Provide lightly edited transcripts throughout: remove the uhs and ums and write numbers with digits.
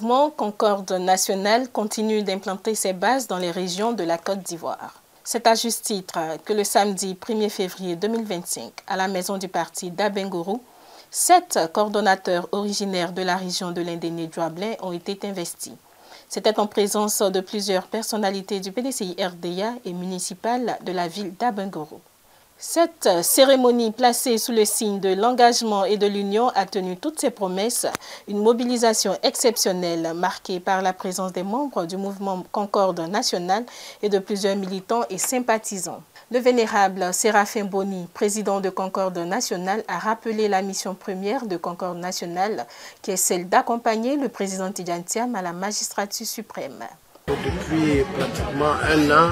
mouvement Concorde national continue d'implanter ses bases dans les régions de la Côte d'Ivoire. C'est à juste titre que le samedi 1er février 2025, à la maison du parti d'Abengourou, 7 coordonnateurs originaires de la région de l'Indéné-Douablin ont été investis. C'était en présence de plusieurs personnalités du PDCI RDA et municipales de la ville d'Abengourou. Cette cérémonie placée sous le signe de l'engagement et de l'union a tenu toutes ses promesses, une mobilisation exceptionnelle marquée par la présence des membres du mouvement Concorde national et de plusieurs militants et sympathisants. Le vénérable Séraphin Boni, président de Concorde national, a rappelé la mission première de Concorde national, qui est celle d'accompagner le président Tidjane Thiam à la magistrature suprême. Depuis pratiquement un an,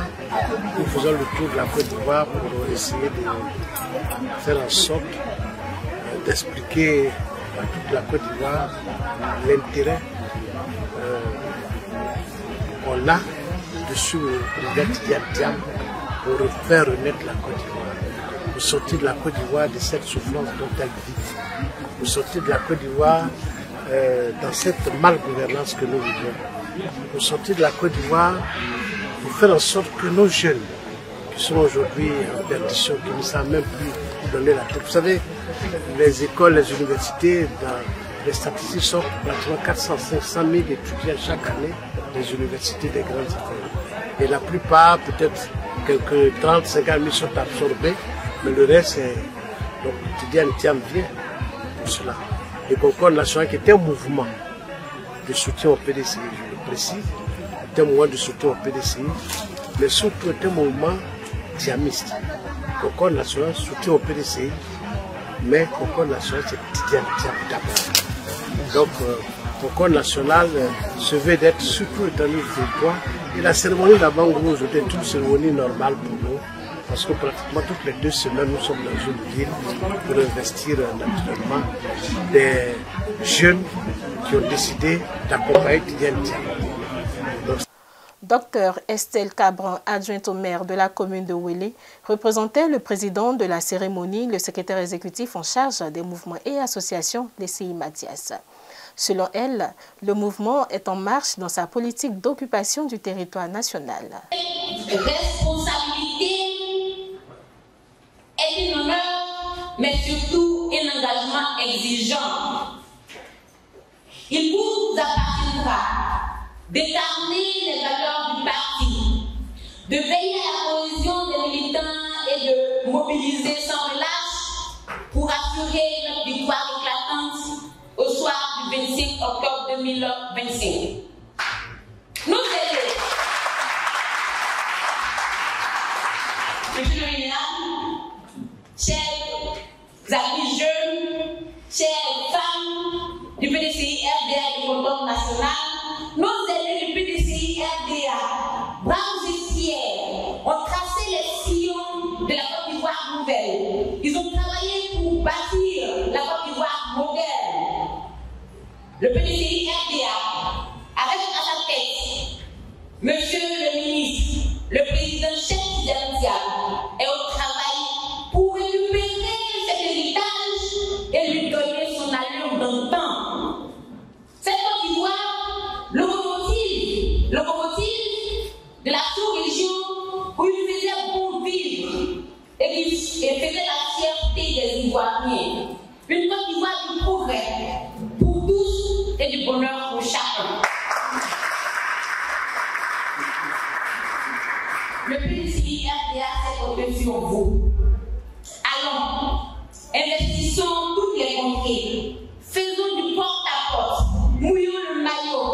nous faisons le tour de la Côte d'Ivoire pour essayer de faire en sorte d'expliquer à toute la Côte d'Ivoire l'intérêt qu'on a de suivre le président Tidjane Thiam pour faire renaître la Côte d'Ivoire, pour sortir de la Côte d'Ivoire de cette souffrance dont elle vit, pour sortir de la Côte d'Ivoire dans cette malgouvernance que nous vivons, pour sortir de la Côte d'Ivoire, pour faire en sorte que nos jeunes, qui sont aujourd'hui en perdition, qui ne savent même plus donner la tête. Vous savez, les écoles, les universités, dans les statistiques sont pratiquement 400-500 000 étudiants chaque année des universités des grandes écoles. Et la plupart, peut-être quelques 30-50 000 sont absorbés, mais le reste, donc Tidjane Thiam vient pour cela. Et Concorde national qui était un mouvement de soutien au PDCI, je le précise, était un mouvement de soutien au PDCI, mais surtout était un mouvement thiamiste. Concorde national soutient au PDCI, mais Concorde national c'est Tidjane Thiam d'abord. Donc Concorde national se veut d'être surtout étendu du territoire. Et la cérémonie d'Abengourou aujourd'hui est une cérémonie normale pour nous, parce que pratiquement toutes les 2 semaines nous sommes dans une ville pour investir naturellement des jeunes qui ont décidé d'accompagner Tidjane Thiam. Docteur Estelle Cabran, adjointe au maire de la commune de Ouélé, représentait le président de la cérémonie, le secrétaire exécutif en charge des mouvements et associations, DCI Mathias. Selon elle, le mouvement est en marche dans sa politique d'occupation du territoire national. Responsabilité est un honneur, mais surtout un engagement exigeant. Il vous appartiendra d'incarner les valeurs du parti, de veiller à la cohésion des militants et de mobiliser sans relâche pour assurer notre victoire éclatante au soir du 25 octobre 2025. Nous aider, Monsieur le Vénérable, chers amis jeunes, chères femmes du PDCI RDA et du Concorde national, nos élus du PDCI RDA, braves et fiers, ont tracé les sillons de la Côte d'Ivoire nouvelle. Ils ont travaillé pour bâtir la Côte d'Ivoire moderne. Le PDCI RDA, avec à sa tête Monsieur le ministre, le président chef Tidjane Thiam, est au travail pour récupérer cet héritage et lui donner son allure d'antan. Cette Côte d'Ivoire, locomotive de la sous-région où il faisait bon vivre et qui faisait la fierté des Ivoiriens. Une Côte d'Ivoire du progrès pour tous et du bonheur pour chacun. Le PDCI RDA s'est compté sur vous. Allons, investissons toutes les contrées, faisons du porte-à-porte, mouillons le maillot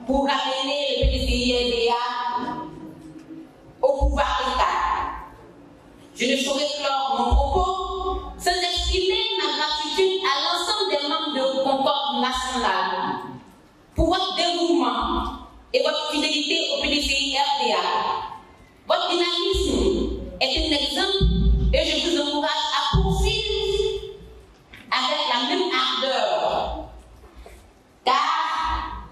pour ramener le PDCI RDA au pouvoir d'État. Je ne saurais clore mon propos sans exprimer ma gratitude à l'ensemble des membres de Concorde national pour votre dévouement et votre fidélité au PDCI RDA. Votre dynamisme est un exemple et je vous encourage à poursuivre avec la même ardeur. Car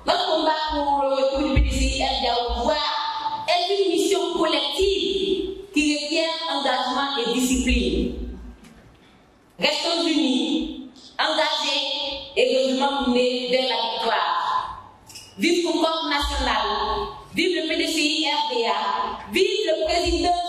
notre combat pour le retour du PDCI RDA au pouvoir est une mission collective qui requiert engagement et discipline. Restons unis, engagés et résolument tournés vers la victoire. vive Concorde Nationale, vive le PDCI RDA, vive le président